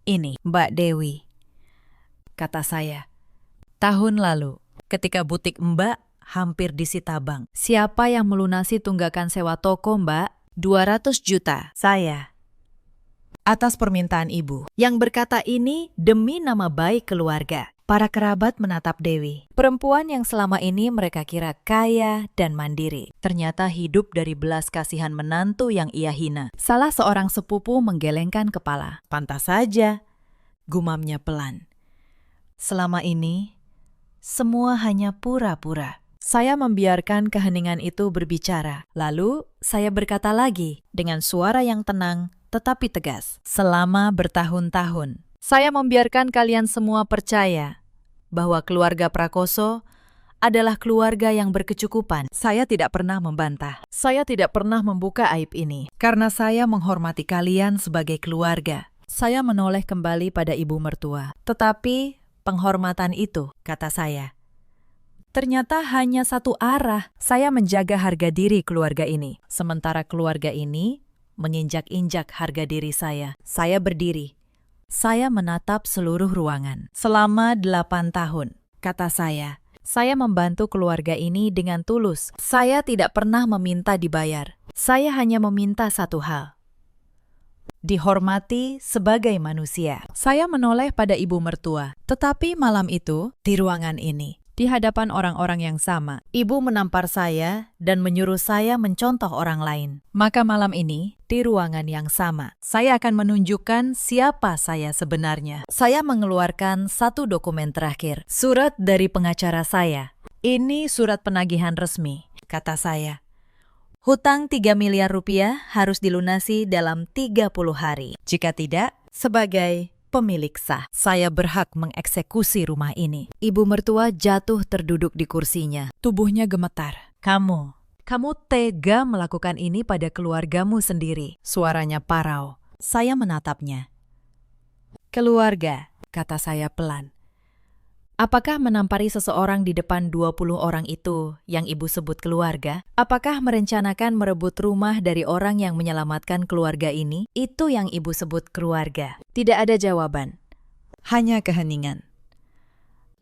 ini, Mbak Dewi, kata saya. "Tahun lalu, ketika butik Mbak hampir disita bank. Siapa yang melunasi tunggakan sewa toko Mbak? 200 juta. Saya. Atas permintaan ibu. Yang berkata ini demi nama baik keluarga." Para kerabat menatap Dewi. Perempuan yang selama ini mereka kira kaya dan mandiri. Ternyata hidup dari belas kasihan menantu yang ia hina. Salah seorang sepupu menggelengkan kepala. "Pantas saja," gumamnya pelan. "Selama ini, semua hanya pura-pura." Saya membiarkan keheningan itu berbicara. Lalu, saya berkata lagi dengan suara yang tenang tetapi tegas. Selama bertahun-tahun, saya membiarkan kalian semua percaya bahwa keluarga Prakoso adalah keluarga yang berkecukupan. Saya tidak pernah membantah. Saya tidak pernah membuka aib ini. Karena saya menghormati kalian sebagai keluarga. Saya menoleh kembali pada ibu mertua. Tetapi penghormatan itu, kata saya, ternyata hanya satu arah. Saya menjaga harga diri keluarga ini. Sementara keluarga ini menginjak-injak harga diri saya. Saya berdiri. Saya menatap seluruh ruangan. Selama 8 tahun, kata saya membantu keluarga ini dengan tulus. Saya tidak pernah meminta dibayar. Saya hanya meminta satu hal: dihormati sebagai manusia. Saya menoleh pada ibu mertua. Tetapi malam itu, di ruangan ini, di hadapan orang-orang yang sama, ibu menampar saya dan menyuruh saya mencontoh orang lain. Maka malam ini, di ruangan yang sama, saya akan menunjukkan siapa saya sebenarnya. Saya mengeluarkan satu dokumen terakhir, surat dari pengacara saya. Ini surat penagihan resmi, kata saya. Hutang 3 miliar rupiah harus dilunasi dalam 30 hari. Jika tidak, sebagai pemilik sah, saya berhak mengeksekusi rumah ini. Ibu mertua jatuh terduduk di kursinya. Tubuhnya gemetar. Kamu tega melakukan ini pada keluargamu sendiri. Suaranya parau. Saya menatapnya. Keluarga, kata saya pelan. Apakah menampari seseorang di depan 20 orang itu yang ibu sebut keluarga? Apakah merencanakan merebut rumah dari orang yang menyelamatkan keluarga ini? Itu yang ibu sebut keluarga. Tidak ada jawaban. Hanya keheningan.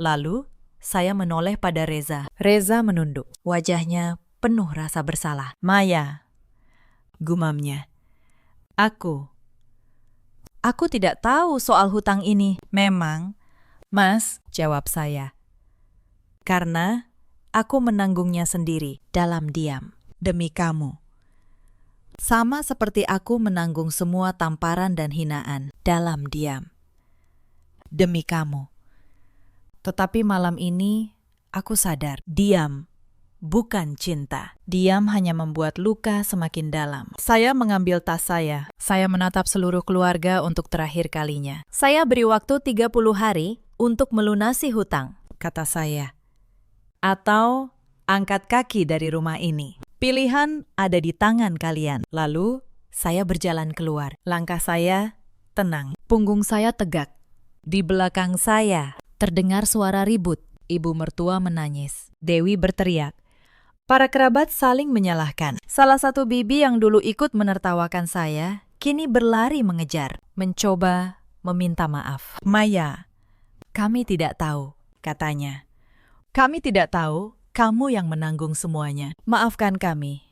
Lalu, saya menoleh pada Reza. Reza menunduk. Wajahnya penuh rasa bersalah. Maya, gumamnya. Aku tidak tahu soal hutang ini. Memang, Mas, jawab saya. Karena aku menanggungnya sendiri dalam diam demi kamu. Sama seperti aku menanggung semua tamparan dan hinaan dalam diam demi kamu. Tetapi malam ini aku sadar, diam bukan cinta. Diam hanya membuat luka semakin dalam. Saya mengambil tas saya. Saya menatap seluruh keluarga untuk terakhir kalinya. Saya beri waktu 30 hari untuk melunasi hutang, kata saya. Atau angkat kaki dari rumah ini. Pilihan ada di tangan kalian. Lalu, saya berjalan keluar. Langkah saya tenang. Punggung saya tegak. Di belakang saya terdengar suara ribut. Ibu mertua menangis. Dewi berteriak. Para kerabat saling menyalahkan. Salah satu bibi yang dulu ikut menertawakan saya, kini berlari mengejar, mencoba meminta maaf. Maya, kami tidak tahu, katanya. Kami tidak tahu, kamu yang menanggung semuanya. Maafkan kami.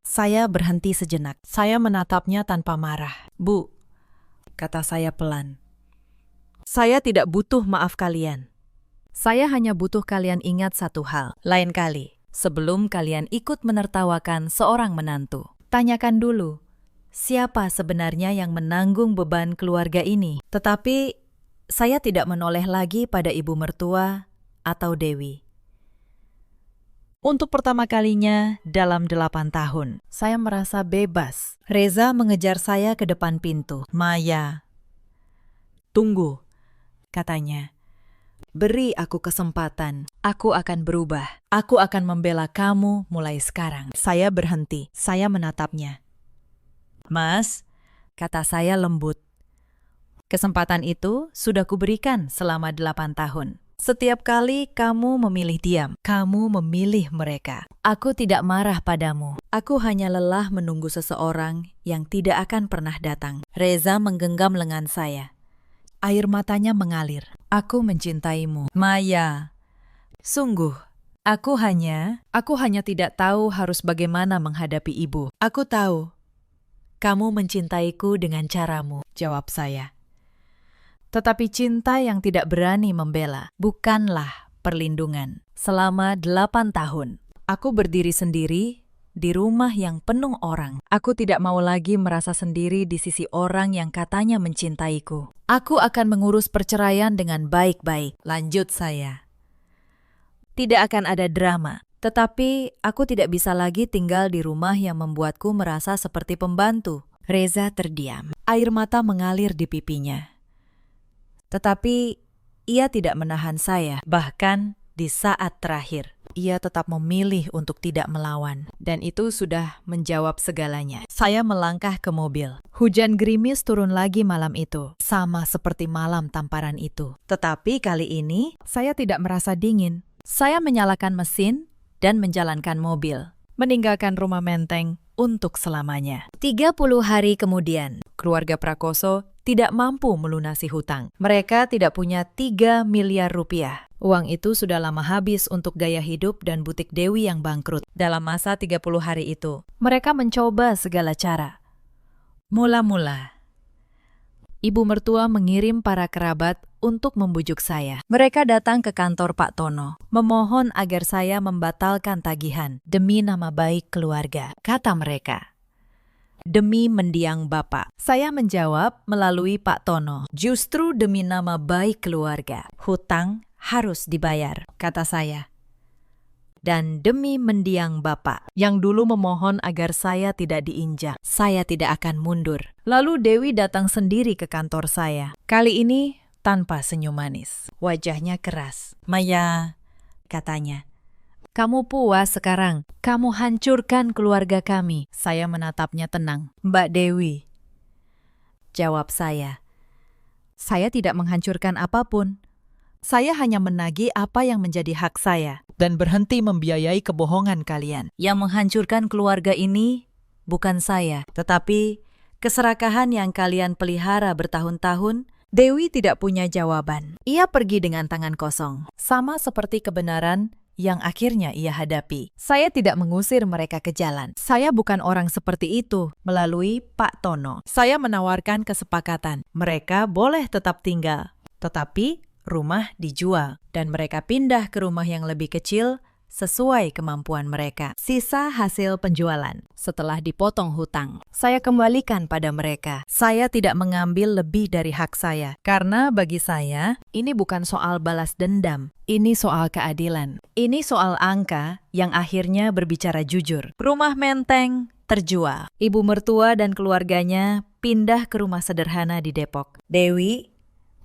Saya berhenti sejenak. Saya menatapnya tanpa marah. Bu, kata saya pelan. Saya tidak butuh maaf kalian. Saya hanya butuh kalian ingat satu hal. Lain kali, sebelum kalian ikut menertawakan seorang menantu, tanyakan dulu, siapa sebenarnya yang menanggung beban keluarga ini? Tetapi saya tidak menoleh lagi pada ibu mertua atau Dewi. Untuk pertama kalinya dalam 8 tahun, saya merasa bebas. Reza mengejar saya ke depan pintu. Maya, tunggu, katanya. Beri aku kesempatan. Aku akan berubah. Aku akan membela kamu mulai sekarang. Saya berhenti. Saya menatapnya. Mas, kata saya lembut. Kesempatan itu sudah kuberikan selama 8 tahun. Setiap kali kamu memilih diam, kamu memilih mereka. Aku tidak marah padamu. Aku hanya lelah menunggu seseorang yang tidak akan pernah datang. Reza menggenggam lengan saya. Air matanya mengalir. Aku mencintaimu. Maya, sungguh, aku hanya tidak tahu harus bagaimana menghadapi ibu. Aku tahu, kamu mencintaiku dengan caramu, jawab saya. Tetapi cinta yang tidak berani membela bukanlah perlindungan. Selama 8 tahun, aku berdiri sendiri di rumah yang penuh orang. Aku tidak mau lagi merasa sendiri di sisi orang yang katanya mencintaiku. Aku akan mengurus perceraian dengan baik-baik, lanjut saya. Tidak akan ada drama, tetapi aku tidak bisa lagi tinggal di rumah yang membuatku merasa seperti pembantu. Reza terdiam. Air mata mengalir di pipinya. Tetapi ia tidak menahan saya, bahkan di saat terakhir. Ia tetap memilih untuk tidak melawan, dan itu sudah menjawab segalanya. Saya melangkah ke mobil. Hujan gerimis turun lagi malam itu, sama seperti malam tamparan itu. Tetapi kali ini, saya tidak merasa dingin. Saya menyalakan mesin dan menjalankan mobil, meninggalkan rumah Menteng untuk selamanya. 30 hari kemudian, keluarga Prakoso tidak mampu melunasi hutang. Mereka tidak punya 3 miliar rupiah. Uang itu sudah lama habis untuk gaya hidup dan butik Dewi yang bangkrut. Dalam masa 30 hari itu, mereka mencoba segala cara. Mula-mula, ibu mertua mengirim para kerabat untuk membujuk saya. Mereka datang ke kantor Pak Tono, memohon agar saya membatalkan tagihan demi nama baik keluarga, kata mereka. Demi mendiang Bapak. Saya menjawab melalui Pak Tono, justru demi nama baik keluarga. Hutang harus dibayar, kata saya. Dan demi mendiang Bapak, yang dulu memohon agar saya tidak diinjak, saya tidak akan mundur. Lalu Dewi datang sendiri ke kantor saya. Kali ini tanpa senyum manis. Wajahnya keras. Maya, katanya, kamu puas sekarang. Kamu hancurkan keluarga kami. Saya menatapnya tenang. Mbak Dewi, jawab saya tidak menghancurkan apapun. Saya hanya menagih apa yang menjadi hak saya dan berhenti membiayai kebohongan kalian. Yang menghancurkan keluarga ini bukan saya, tetapi keserakahan yang kalian pelihara bertahun-tahun. Dewi tidak punya jawaban. Ia pergi dengan tangan kosong, sama seperti kebenaran yang akhirnya ia hadapi. Saya tidak mengusir mereka ke jalan. Saya bukan orang seperti itu. Melalui Pak Tono, saya menawarkan kesepakatan. Mereka boleh tetap tinggal, tetapi rumah dijual, dan mereka pindah ke rumah yang lebih kecil sesuai kemampuan mereka. Sisa hasil penjualan setelah dipotong hutang, saya kembalikan pada mereka. Saya tidak mengambil lebih dari hak saya, karena bagi saya, ini bukan soal balas dendam. Ini soal keadilan. Ini soal angka yang akhirnya berbicara jujur. Rumah Menteng terjual. Ibu mertua dan keluarganya pindah ke rumah sederhana di Depok. Dewi,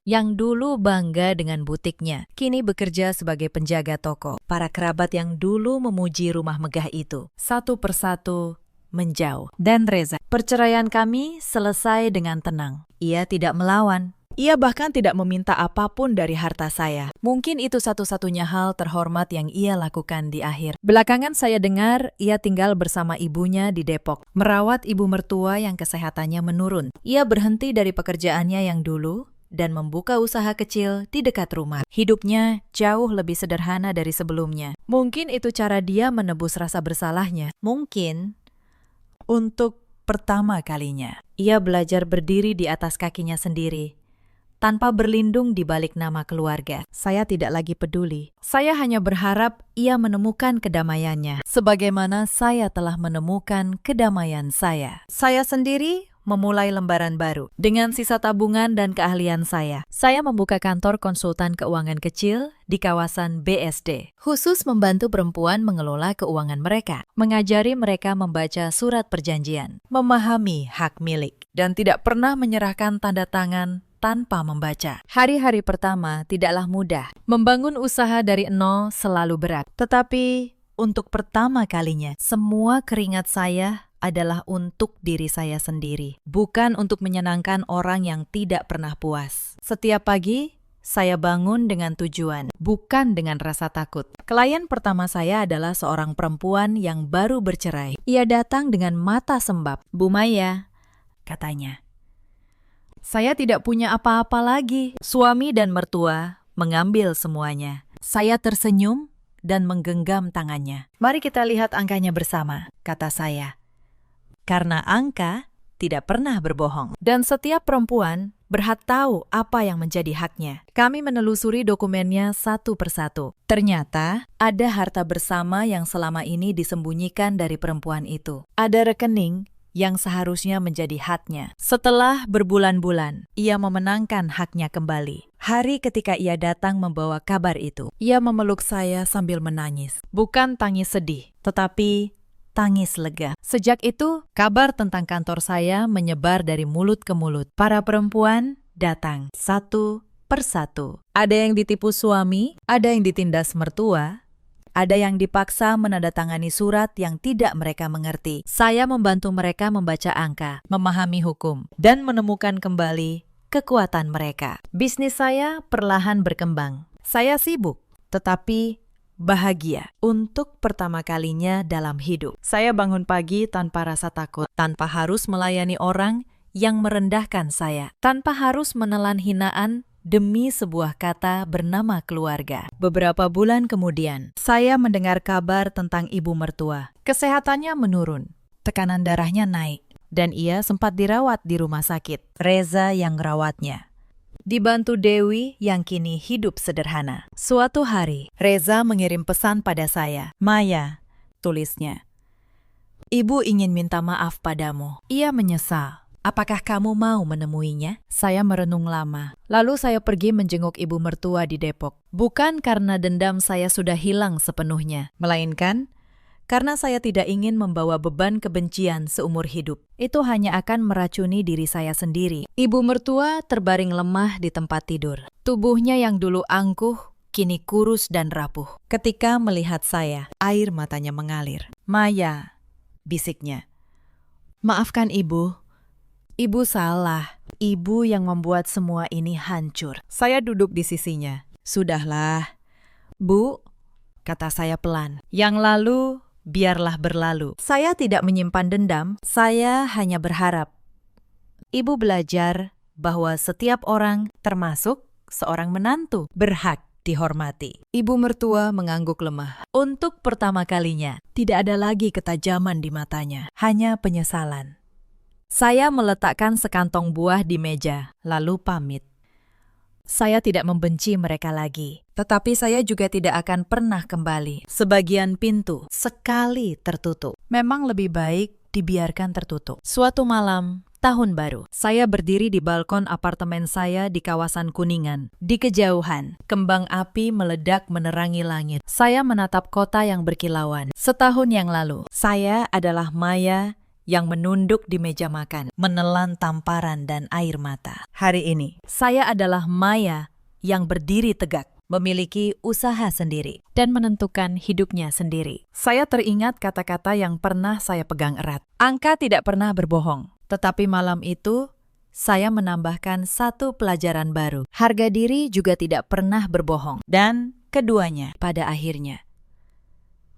yang dulu bangga dengan butiknya, kini bekerja sebagai penjaga toko. Para kerabat yang dulu memuji rumah megah itu, satu persatu menjauh. Dan Reza, perceraian kami selesai dengan tenang. Ia tidak melawan. Ia bahkan tidak meminta apapun dari harta saya. Mungkin itu satu-satunya hal terhormat yang ia lakukan di akhir. Belakangan saya dengar ia tinggal bersama ibunya di Depok, merawat ibu mertua yang kesehatannya menurun. Ia berhenti dari pekerjaannya yang dulu dan membuka usaha kecil di dekat rumah. Hidupnya jauh lebih sederhana dari sebelumnya. Mungkin itu cara dia menebus rasa bersalahnya. Mungkin untuk pertama kalinya, ia belajar berdiri di atas kakinya sendiri, tanpa berlindung di balik nama keluarga. Saya tidak lagi peduli. Saya hanya berharap ia menemukan kedamaiannya, sebagaimana saya telah menemukan kedamaian saya. Saya sendiri memulai lembaran baru. Dengan sisa tabungan dan keahlian saya membuka kantor konsultan keuangan kecil di kawasan BSD, khusus membantu perempuan mengelola keuangan mereka, mengajari mereka membaca surat perjanjian, memahami hak milik, dan tidak pernah menyerahkan tanda tangan tanpa membaca. Hari-hari pertama tidaklah mudah. Membangun usaha dari nol selalu berat. Tetapi untuk pertama kalinya, semua keringat saya adalah untuk diri saya sendiri, bukan untuk menyenangkan orang yang tidak pernah puas. Setiap pagi, saya bangun dengan tujuan, bukan dengan rasa takut. Klien pertama saya adalah seorang perempuan yang baru bercerai. Ia datang dengan mata sembab. "Bu Maya," katanya, "saya tidak punya apa-apa lagi." Suami dan mertua mengambil semuanya. Saya tersenyum dan menggenggam tangannya. "Mari kita lihat angkanya bersama," kata saya. Karena angka tidak pernah berbohong. Dan setiap perempuan berhak tahu apa yang menjadi haknya. Kami menelusuri dokumennya satu persatu. Ternyata ada harta bersama yang selama ini disembunyikan dari perempuan itu. Ada rekening yang seharusnya menjadi haknya. Setelah berbulan-bulan, ia memenangkan haknya kembali. Hari ketika ia datang membawa kabar itu, ia memeluk saya sambil menangis. Bukan tangis sedih, tetapi tangis lega. Sejak itu, kabar tentang kantor saya menyebar dari mulut ke mulut. Para perempuan datang satu persatu. Ada yang ditipu suami, ada yang ditindas mertua, ada yang dipaksa menandatangani surat yang tidak mereka mengerti. Saya membantu mereka membaca angka, memahami hukum, dan menemukan kembali kekuatan mereka. Bisnis saya perlahan berkembang. Saya sibuk, tetapi bahagia. Untuk pertama kalinya dalam hidup, saya bangun pagi tanpa rasa takut, tanpa harus melayani orang yang merendahkan saya, tanpa harus menelan hinaan demi sebuah kata bernama keluarga. Beberapa bulan kemudian, saya mendengar kabar tentang ibu mertua. Kesehatannya menurun, tekanan darahnya naik, dan ia sempat dirawat di rumah sakit. Reza yang merawatnya, dibantu Dewi yang kini hidup sederhana. Suatu hari, Reza mengirim pesan pada saya. "Maya," tulisnya, "Ibu ingin minta maaf padamu. Ia menyesal. Apakah kamu mau menemuinya?" Saya merenung lama. Lalu saya pergi menjenguk ibu mertua di Depok. Bukan karena dendam saya sudah hilang sepenuhnya, melainkan karena saya tidak ingin membawa beban kebencian seumur hidup. Itu hanya akan meracuni diri saya sendiri. Ibu mertua terbaring lemah di tempat tidur. Tubuhnya yang dulu angkuh, kini kurus dan rapuh. Ketika melihat saya, air matanya mengalir. "Maya," bisiknya, "maafkan ibu. Ibu salah. Ibu yang membuat semua ini hancur." Saya duduk di sisinya. "Sudahlah, Bu," kata saya pelan. "Yang lalu, biarlah berlalu. Saya tidak menyimpan dendam. Saya hanya berharap Ibu belajar bahwa setiap orang, termasuk seorang menantu, berhak dihormati." Ibu mertua mengangguk lemah. Untuk pertama kalinya, tidak ada lagi ketajaman di matanya, hanya penyesalan. Saya meletakkan sekantong buah di meja, lalu pamit. Saya tidak membenci mereka lagi, tetapi saya juga tidak akan pernah kembali. Sebagian pintu sekali tertutup, memang lebih baik dibiarkan tertutup. Suatu malam, tahun baru, saya berdiri di balkon apartemen saya di kawasan Kuningan. Di kejauhan, kembang api meledak menerangi langit. Saya menatap kota yang berkilauan. Setahun yang lalu, saya adalah Maya yang menunduk di meja makan, menelan tamparan dan air mata. Hari ini, saya adalah Maya yang berdiri tegak, memiliki usaha sendiri, dan menentukan hidupnya sendiri. Saya teringat kata-kata yang pernah saya pegang erat. Angka tidak pernah berbohong, tetapi malam itu, saya menambahkan satu pelajaran baru. Harga diri juga tidak pernah berbohong. Dan keduanya, pada akhirnya,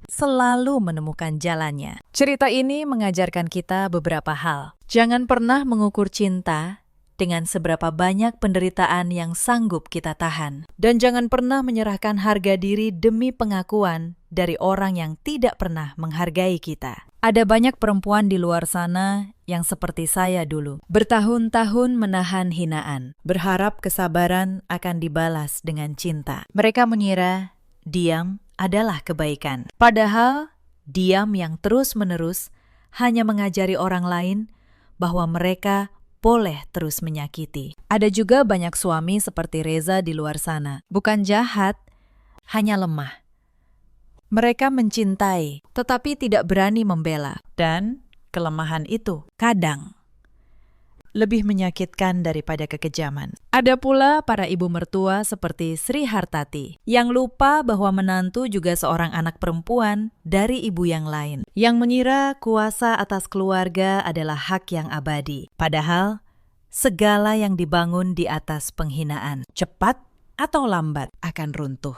selalu menemukan jalannya. Cerita ini mengajarkan kita beberapa hal. Jangan pernah mengukur cinta dengan seberapa banyak penderitaan yang sanggup kita tahan. Dan jangan pernah menyerahkan harga diri demi pengakuan dari orang yang tidak pernah menghargai kita. Ada banyak perempuan di luar sana yang seperti saya dulu. Bertahun-tahun menahan hinaan, berharap kesabaran akan dibalas dengan cinta. Mereka mengira diam adalah kebaikan. Padahal, diam yang terus-menerus hanya mengajari orang lain bahwa mereka boleh terus menyakiti. Ada juga banyak suami seperti Reza di luar sana. Bukan jahat, hanya lemah. Mereka mencintai, tetapi tidak berani membela. Dan kelemahan itu kadang lebih menyakitkan daripada kekejaman. Ada pula para ibu mertua seperti Sri Hartati, yang lupa bahwa menantu juga seorang anak perempuan dari ibu yang lain, yang mengira kuasa atas keluarga adalah hak yang abadi. Padahal, segala yang dibangun di atas penghinaan, cepat atau lambat akan runtuh.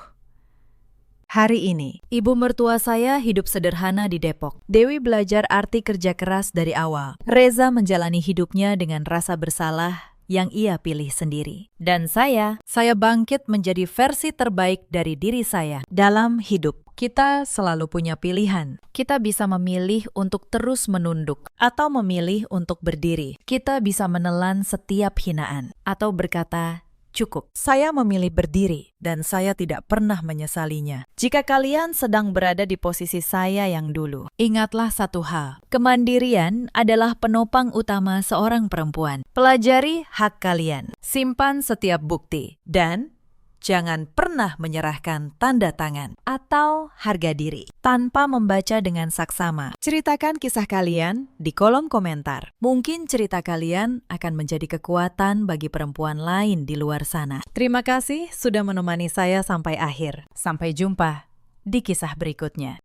Hari ini, ibu mertua saya hidup sederhana di Depok. Dewi belajar arti kerja keras dari awal. Reza menjalani hidupnya dengan rasa bersalah yang ia pilih sendiri. Dan saya bangkit menjadi versi terbaik dari diri saya dalam hidup. Kita selalu punya pilihan. Kita bisa memilih untuk terus menunduk atau memilih untuk berdiri. Kita bisa menelan setiap hinaan atau berkata, "Cukup." Saya memilih berdiri dan saya tidak pernah menyesalinya. Jika kalian sedang berada di posisi saya yang dulu, ingatlah satu hal. Kemandirian adalah penopang utama seorang perempuan. Pelajari hak kalian. Simpan setiap bukti. Dan Jangan pernah menyerahkan tanda tangan atau harga diri tanpa membaca dengan saksama. Ceritakan kisah kalian di kolom komentar. Mungkin cerita kalian akan menjadi kekuatan bagi perempuan lain di luar sana. Terima kasih sudah menemani saya sampai akhir. Sampai jumpa di kisah berikutnya.